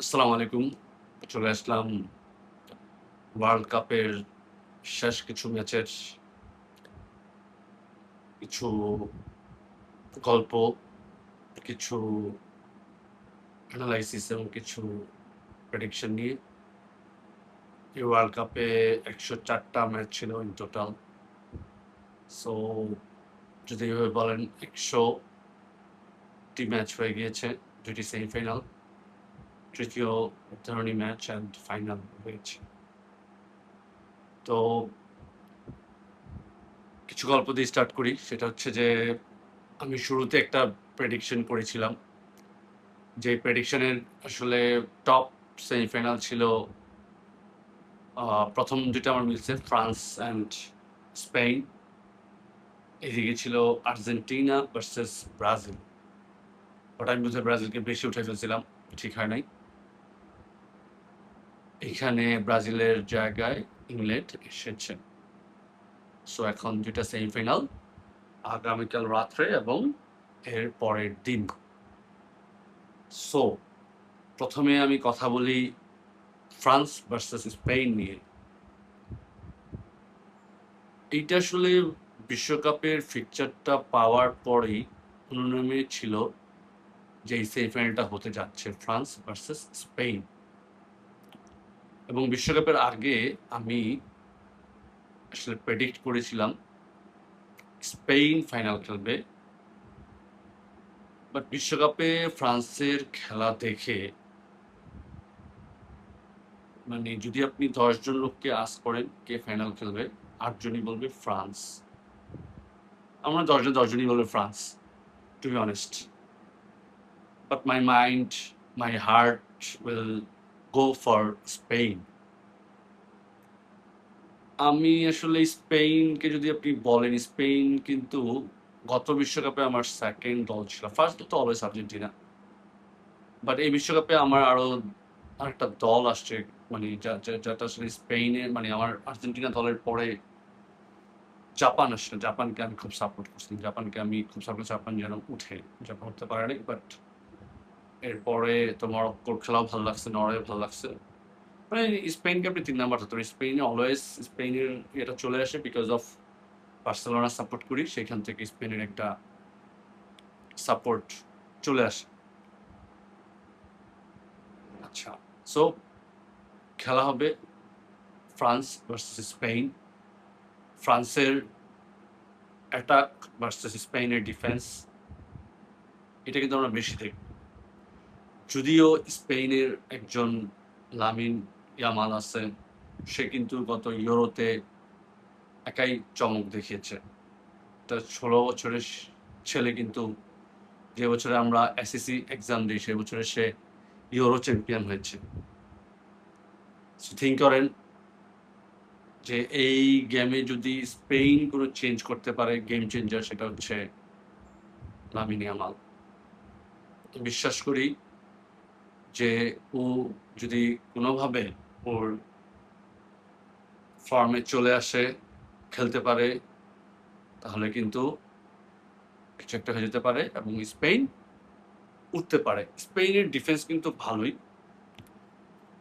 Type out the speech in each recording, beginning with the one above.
আসসালামু আলাইকুম। চলে আসলাম ওয়ার্ল্ড কাপের শেষ কিছু ম্যাচের কিছু গল্প, কিছু এনালাইসিস এবং কিছু প্রেডিকশন নিয়ে। এই ওয়ার্ল্ড কাপে ১০৪ টা ম্যাচ ছিল ইন টোটাল। সো যদি এভাবে বলেন ১০০ টি ম্যাচ হয়ে গিয়েছে, ২ টি সেমিফাইনাল, তৃতীয় নির্ধারণী ম্যাচ অ্যান্ড ফাইনাল হয়েছে। তো কিছু গল্প দিয়ে স্টার্ট করি। সেটা হচ্ছে যে আমি শুরুতে একটা প্রেডিকশন করেছিলাম। যে প্রেডিকশনের আসলে টপ সেমিফাইনাল ছিল, প্রথম দুইটা আমার মিলছে ফ্রান্স অ্যান্ড স্পেন। এদিকে ছিল আর্জেন্টিনা ভার্সেস ব্রাজিল। বাট আমি বুঝে ব্রাজিলকে বেশি উঠে ফেলছিলাম, ঠিক হয় নাই। এখানে ব্রাজিলের জায়গায় ইংল্যান্ড এসেছে। সো এখন দুইটা সেমিফাইনাল আগামীকাল রাত্রে এবং এর পরের দিন। সো প্রথমে আমি কথা বলি ফ্রান্স ভার্সেস স্পেন নিয়ে। এইটা আসলে বিশ্বকাপের ফিকচারটা পাওয়ার পরেই অনুনামে ছিল যে এই সেমিফাইনালটা হতে যাচ্ছে ফ্রান্স ভার্সেস স্পেন। এবং বিশ্বকাপের আগে আমি আসলে প্রেডিক্ট করেছিলাম স্পেন ফাইনাল খেলবে। বাট বিশ্বকাপে ফ্রান্সের খেলা দেখে, মানে যদি আপনি 10 জন লোককে আস্ক করেন কে ফাইনাল খেলবে, 8 জনই বলবে ফ্রান্স। আমরা 10জনই বলবে France, to be honest. But my mind, my heart will go for Spain. আমি আসলে স্পেনকে যদি আপনি বলেন, স্পেন কিন্তু গত বিশ্বকাপে আমার সেকেন্ড দল ছিল। ফার্স্ট তো অলওয়েজ আর্জেন্টিনা। বাট এই বিশ্বকাপে আমার আরো আরেকটা দল আসছে, মানে যেটা আসলে স্পেনের, মানে আমার আর্জেন্টিনা দলের পরে জাপান আসছে। জাপানকে আমি খুব সাপোর্ট করছি। জাপান যেন উঠে। জাপান উঠতে পারে নাই, বাট এরপরে তো মরক্কোর খেলাও ভালো লাগছে, নরওয়ে ভালো লাগছে। মানে স্পেনকে আপনি ৩ নাম্বার ধরতে পারেন। স্পেনে অলওয়েজ স্পেনের এটা চলে আসে বিকজ অফ বার্সেলোনা সাপোর্ট করি, সেখান থেকে স্পেনের একটা সাপোর্ট চলে আসে। আচ্ছা, সো খেলা হবে ফ্রান্স ভার্সেস স্পেন। ফ্রান্সের অ্যাটাক ভার্সেস স্পেনের ডিফেন্স, এটা কিন্তু আমরা বেশি দেখব। যদিও স্পেনের একজন লামিন ইয়ামাল আছে, সে কিন্তু গত ইউরোতে একাই চমক দেখিয়েছে। তার ১৬ বছরের ছেলে কিন্তু, যে বছরে আমরা এসএসসি এক্সাম দিই, সে বছরে সে ইউরো চ্যাম্পিয়ন হয়েছে। থিঙ্ক করেন যে এই গেমে যদি স্পেন কোনো চেঞ্জ করতে পারে, গেম চেঞ্জার, সেটা হচ্ছে লামিন ইয়ামাল। বিশ্বাস করি যে ও যদি কোনোভাবে ওর ফর্মে চলে আসে, খেলতে পারে, তাহলে কিন্তু কিছু একটা হয়ে যেতে পারে এবং স্পেন উঠতে পারে। স্পেনের ডিফেন্স কিন্তু ভালোই,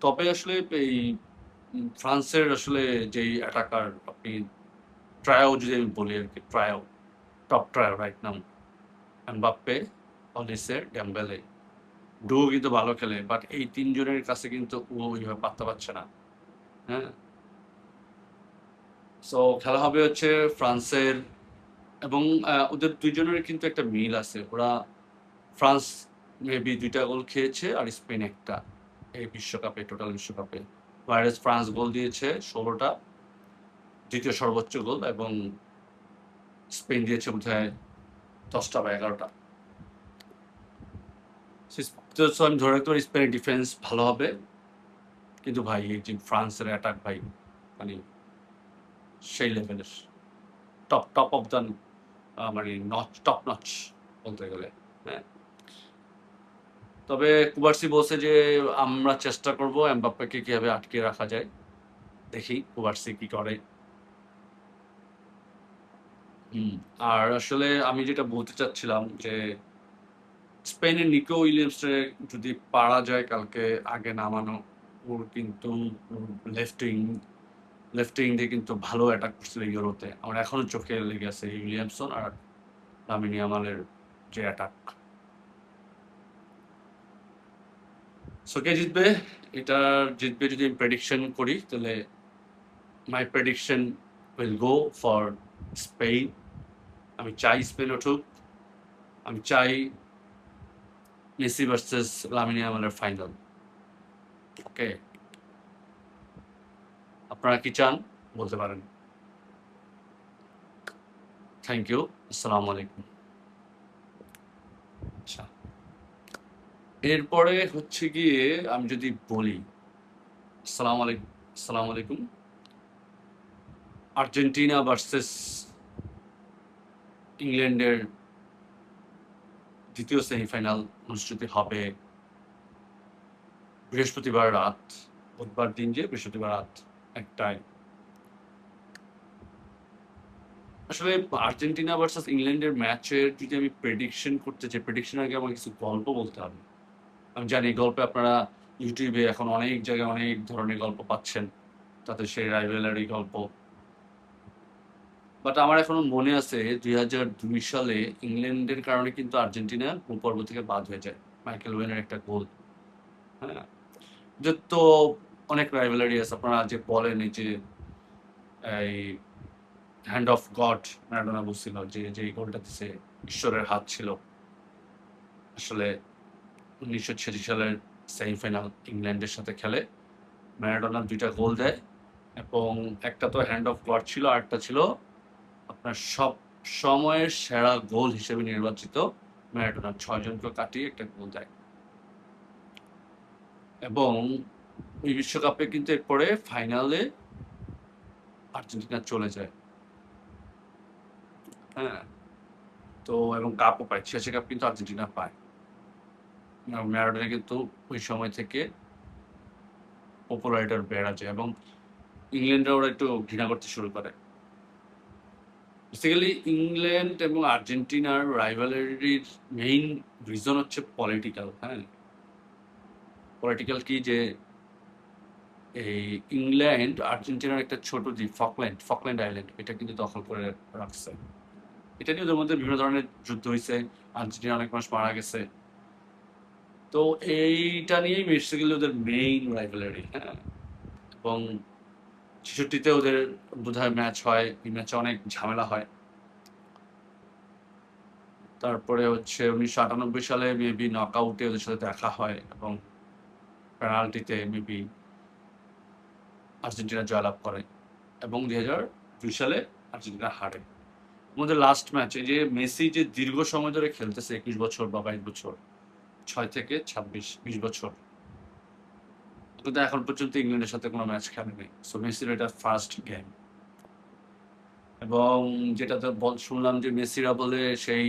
তবে আসলে এই ফ্রান্সের আসলে যেই অ্যাটাকার, আপনি ট্রায়ো যদি আমি বলি আর কি, trio, top trio right now, Mbappe, অলিসে, Dembélé, duo কিন্তু ভালো খেলে, বাট এই ৩ জনের কাছে কিন্তু ও ওইভাবে পাত্তা পাচ্ছে না। হ্যাঁ, সো খেলা হবে হচ্ছে ফ্রান্সের, এবং ওদের ২ জনের কিন্তু একটা মিল আছে। ওরা ফ্রান্স মেবি ২টা গোল খেয়েছে আর স্পেন একটা, এই বিশ্বকাপে, টোটাল বিশ্বকাপে। ভাইরাস ফ্রান্স গোল দিয়েছে ১৬টা, দ্বিতীয় সর্বোচ্চ গোল, এবং স্পেন দিয়েছে বোধহয় 10টা বা 11টা। সো আমি ধরে রাখতে পারি স্পেনের ডিফেন্স ভালো হবে। কিন্তু ভাই এই যে ফ্রান্সের অ্যাটাক ভাই, মানে সেই লেভেলের, টপ টপ অফ দ্য, মানে টপ নচ বলতে গেলে। হ্যাঁ, তবে কুবার্সি বলছে যে আমরা চেষ্টা করব এমবাপ্পেকে কিভাবে আটকে রাখা যায়। দেখি কুবার্সি কি করে। হুম। আর আসলে আমি যেটা বলতে চাচ্ছিলাম যে স্পেনের নিকো উইলিয়ামসে যদি পারা যায় কালকে আগে নামানো, ওর কিন্তু লেফট উইং দিয়ে কিন্তু ভালো অ্যাটাক করছিল ইউরোতে। আমার এখনো চোখে লেগে আছে এই উইলিয়ামসন আর লামিন ইয়ামালের যে অ্যাটাক। সো কে জিতবে? এটা জিতবে যদি আমি প্রেডিকশন করি তাহলে my prediction will go for Spain. আমি চাই স্পেন উঠুক। আমি চাই মেসি ভার্সেস লামিন ইয়ামালের ফাইনাল। ওকে, আপনারা কি চান বলতে পারেন। Thank you. আসসালামু আলাইকুম। আচ্ছা, এরপরে হচ্ছে গিয়ে আমি যদি বলি আসসালামু আলাইকুম, আর্জেন্টিনা ভার্সেস ইংল্যান্ডের দ্বিতীয় সেমিফাইনাল অনুষ্ঠিত হবে বৃহস্পতিবার রাত, বুধবার দিন যে বৃহস্পতিবার রাত 1টায়। আসলে আর্জেন্টিনা ভার্সেস ইংল্যান্ডের ম্যাচের যদি আমি প্রেডিকশন করতে চাই, প্রেডিকশন আগে আমার কিছু গল্প বলতে হবে। আমি জানি গল্পে আপনারা ইউটিউবে এখন অনেক জায়গায় অনেক ধরনের গল্প পাচ্ছেন, তাদের সেই রাইভেলারি গল্প। বাট আমার এখনো মনে আছে 2002 সালে ইংল্যান্ডের কারণে কিন্তু আর্জেন্টিনা গ্রুপ পর্ব থেকে বাদ হয়ে যায়, মাইকেল ওয়েনের একটা গোল। হ্যাঁ, যে তো অনেক রাইভেলারি আছে। আপনারা যে বলেন এই যে এই হ্যান্ড অফ গড ম্যারাডোনা বলছিল যে যে গোলটা দিছে ঈশ্বরের হাত ছিল। আসলে 1986 সালের সেমিফাইনাল ইংল্যান্ডের সাথে খেলে ম্যারাডোনা 2টা গোল দেয়, এবং একটা তো হ্যান্ড অফ গড ছিল, আর একটা ছিল আপনার সব সময়ের সেরা গোল হিসেবে নির্বাচিত ম্যারাডোনা 6 জনকে কাটিয়ে একটা গোল দেয়। এবং এই বিশ্বকাপে কিন্তু এরপরে ফাইনালে আর্জেন্টিনা চলে যায়। হ্যাঁ, তো এবং কাপও পায়, 86 কাপ কিন্তু আর্জেন্টিনা পায়। ম্যারাডোনা কিন্তু ওই সময় থেকে পপুলারিটার বেড়া যায় এবং ইংল্যান্ডরা ওরা একটু ঘৃণা করতে শুরু করে। বেসিক্যালি ইংল্যান্ড এবং আর্জেন্টিনার রাইভালারির মেইন রিজন হচ্ছে পলিটিক্যাল। হ্যাঁ, পলিটিক্যাল কি যে এই ইংল্যান্ড আর্জেন্টিনার একটা ছোট দ্বীপ ফকল্যান্ড আইল্যান্ড, এটা কিন্তু দখল করে রাখছে। এটা নিয়ে ওদের মধ্যে বিভিন্ন ধরনের যুদ্ধ হয়েছে, আর্জেন্টিনা অনেক মানুষ মারা গেছে। তো এইটা নিয়েই বেসিক্যালি ওদের মেইন রাইভালারি। হ্যাঁ, এবং 66-তে ওদের বোধহয় ম্যাচ হয়, এই ম্যাচে অনেক ঝামেলা হয়। তারপরে হচ্ছে 1998 সালে মেবি নকআউটে ওদের সাথে দেখা হয় এবং পেনাল্টিতে মেবি আর্জেন্টিনা জয়লাভ করে, এবং 2002 সালে আর্জেন্টিনা হারে। আমাদের লাস্ট ম্যাচ, এই যে মেসি যে দীর্ঘ সময় ধরে খেলতেছে 21 বছর বা 22 বছর, 6 থেকে 26, 20 বছর, কিন্তু এখন পর্যন্ত ইংল্যান্ডের সাথে কোনো ম্যাচ খেলেনি। সো মেসির এটা ফার্স্ট গেম। এবং যেটা তো শুনলাম যে মেসিরা বলে সেই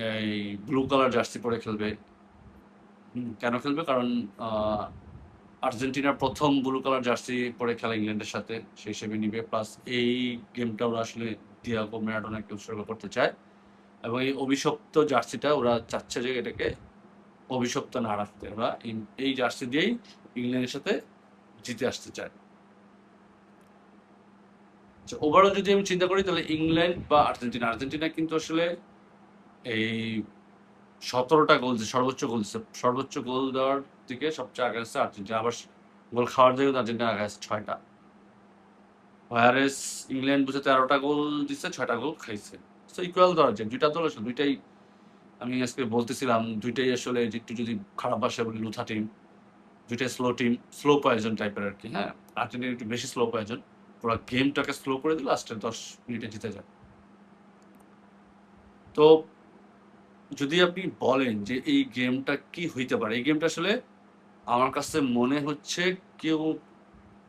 এই ব্লু কালার জার্সি পরে খেলবে। কেন খেলবে? কারণ আর্জেন্টিনার প্রথম ব্লু কালার জার্সি পরে খেলা ইংল্যান্ডের সাথে, সেই হিসেবে নিবে। প্লাস এই গেমটা ওরা আসলে ডিয়াগো ম্যারাডোনাকে উৎসর্গ করতে চায়, এবং এই অভিশপ্ত জার্সিটা ওরা চাচ্ছে যে এটাকে অভিশপ্ত না রাখতে, ওরা এই জার্সি দিয়েই ইংল্যান্ডের সাথে জিতে আসতে চায়। ওভারঅল যদি আমি চিন্তা করি তাহলে ইংল্যান্ড বা আর্জেন্টিনা কিন্তু আসলে এই 17টা গোল, সর্বোচ্চ গোল দেওয়ার দিকে সবচেয়ে আগে আছে আর্জেন্টিনা, আবার গোল খাওয়ার দিকে আর্জেন্টিনা আগে আছে 6টা। ওয়ারেস ইংল্যান্ড বুঝে 13টা গোল দিচ্ছে, 6টা গোল খাইছে। সো ইকুয়াল ধরা যায়, দুইটা দল আসলে দুইটাই, আমি আজকে বলতেছিলাম দুইটাই আসলে একটু যদি খারাপ ভাষায় বলি লুথা টিম, দুইটাই স্লো পয়জন টাইপের আর কি। হ্যাঁ, আর্জেন্টিনা একটু বেশি স্লো পয়জন, পুরো গেমটাকে স্লো করে দিল, লাস্টের 10 মিনিটে জিতে যায়। তো যদি আপনি বলেন যে এই গেমটা কি হইতে পারে, এই গেমটা আসলে আমার কাছে মনে হচ্ছে কেউ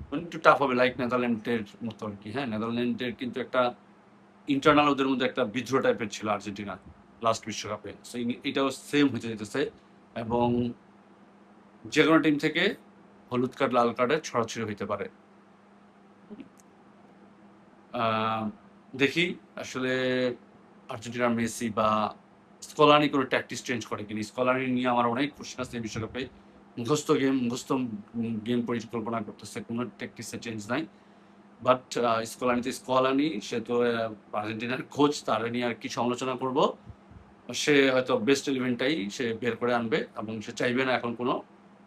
মানে একটু টাফ হবে, লাইক নেদারল্যান্ডের মতো আর কি। হ্যাঁ, নেদারল্যান্ডের কিন্তু একটা ইন্টারনাল ওদের মধ্যে একটা বিদ্রোহ টাইপের ছিল আর্জেন্টিনা লাস্ট বিশ্বকাপে। সো এটাও সেম হইতে যেতেছে, এবং যে কোনো টিম থেকে হলুদ কার্ড লাল কার্ডের ছড়াছড়ি হইতে পারে। দেখি আসলে আর্জেন্টিনার মেসি বা স্কলানি কোনো ট্যাকটিক্স চেঞ্জ করে কিনা। স্কলানি নিয়ে আমার অনেক কোশ্চেন আছে এই বিশ্বকাপে। মুখস্থ গেম পরিকল্পনা করতেছে, কোনো ট্যাকটিক্সের চেঞ্জ নাই। বাট স্কলানি সে তো আর্জেন্টিনার কোচ, তার নিয়ে আর কি সমালোচনা করব। সে হয়তো বেস্ট ইলেভেনটাই সে বের করে আনবে এবং সে চাইবে না এখন কোনো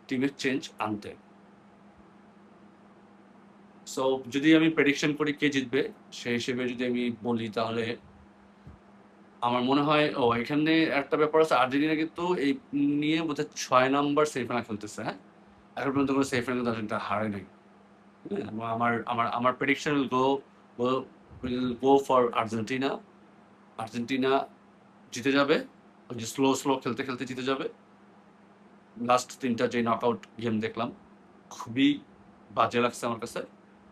টিমের চেঞ্জ আনতে। সো যদি আমি প্রেডিকশন করি কে জিতবে, সেই হিসেবে যদি আমি বলি তাহলে আমার মনে হয় এখানে একটা ব্যাপার আছে, আর্জেন্টিনা কিন্তু এই নিয়ে বোধহয় 6 নাম্বার সেমিফাইনাল খেলতেছে। হ্যাঁ, এখন পর্যন্ত কোনো সেমিফাইনাল কিন্তু আর্জেন্টিনা হারে নাই। হ্যাঁ, এবং আমার prediction will go for Argentina. Argentina জিতে যাবে, ওই যে স্লো খেলতে খেলতে জিতে যাবে। লাস্ট 3টা যে নকআউট গেম দেখলাম খুবই বাজে লাগছে আমার কাছে।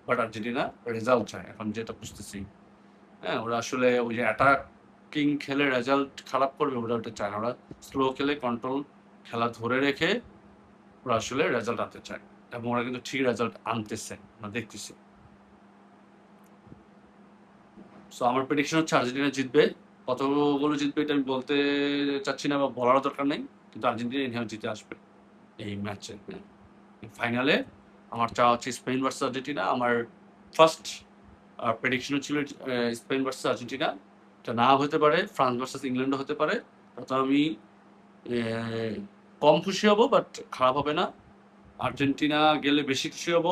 বাট আর্জেন্টিনা রেজাল্ট চায়, এখন যেটা বুঝতেছি। হ্যাঁ, ওরা আসলে ওই যে অ্যাটাকিং খেলে রেজাল্ট খারাপ করবে ওটা চায় না। ওরা স্লো খেলে কন্ট্রোল খেলা ধরে রেখে ওরা আসলে রেজাল্ট আনতে চায়, এবং ওরা কিন্তু ঠিক রেজাল্ট আনতেছে, আমরা দেখতেছি। সো আমার প্রেডিকশন হচ্ছে আর্জেন্টিনা জিতবে। কতগুলো জিতবে এটা আমি বলতে চাচ্ছি না বা বলারও দরকার নেই, কিন্তু আর্জেন্টিনা ইনহাও জিতে আসবে এই ম্যাচে। ফাইনালে আমার চাওয়া হচ্ছে স্পেন ভার্সেস আর্জেন্টিনা। আমার ফার্স্ট প্রেডিকশনও ছিল স্পেন ভার্সেস আর্জেন্টিনা। এটা না হতে পারে ফ্রান্স ভার্সেস ইংল্যান্ডও হতে পারে, তো আমি কম খুশি হব, বাট খারাপ হবে না। আর্জেন্টিনা গেলে বেশি খুশি হব।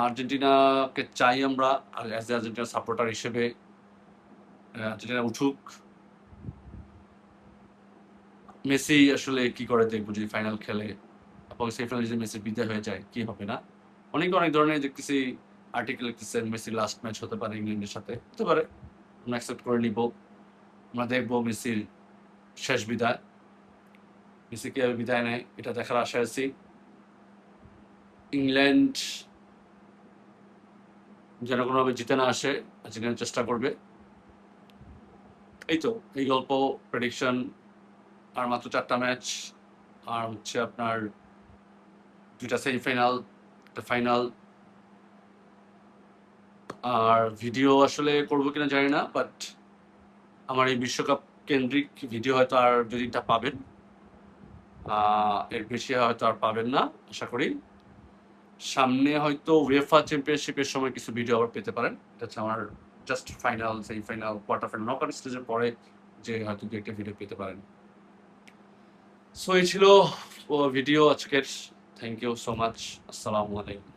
আর্জেন্টিনাকে চাই আমরা অ্যাজ এ আর্জেন্টিনা সাপোর্টার হিসেবে। আর্জেন্টিনা উঠুক। মেসি আসলে কি করে দেখবো যদি ফাইনাল খেলে, এবং সেই ফাইনালে যদি মেসির বিদায় হয়ে যায় কি হবে না। অনেক ধরনের দেখতেছি আর্টিকেল লিখতেছেন মেসির লাস্ট ম্যাচ হতে পারে ইংল্যান্ডের সাথে, হতে পারে, আমরা অ্যাকসেপ্ট করে নিব। আমরা দেখবো মেসির শেষ বিদায়, মেসি কিভাবে বিদায় নেয় এটা দেখার আশায় আছি। ইংল্যান্ড যেন কোনোভাবে জিতে না আসে, আর্জেন্টিনা চেষ্টা করবে। এই তো, এই গল্প, প্রেডিকশন। আর মাত্র 4টা ম্যাচ, আর হচ্ছে আপনার 2টা সেমিফাইনাল, একটা ফাইনাল। আর ভিডিও আসলে করবো কিনা জানি না, বাট আমার এই বিশ্বকাপ কেন্দ্রিক ভিডিও হয়তো আর 2-3টা পাবেন, এর বেশি হয়তো আর পাবেন না আশা করি। সামনে হয়তো উয়েফা চ্যাম্পিয়নশিপের সময় কিছু ভিডিও আবার পেতে পারেন। এটা হচ্ছে আমার just final, semifinal, quarter final, knockout স্টেজের পরে যে হয়তো 2-একটা ভিডিও পেতে পারেন। সো এই ছিল ভিডিও আজকের। Thank you so much. আসসালামু আলাইকুম।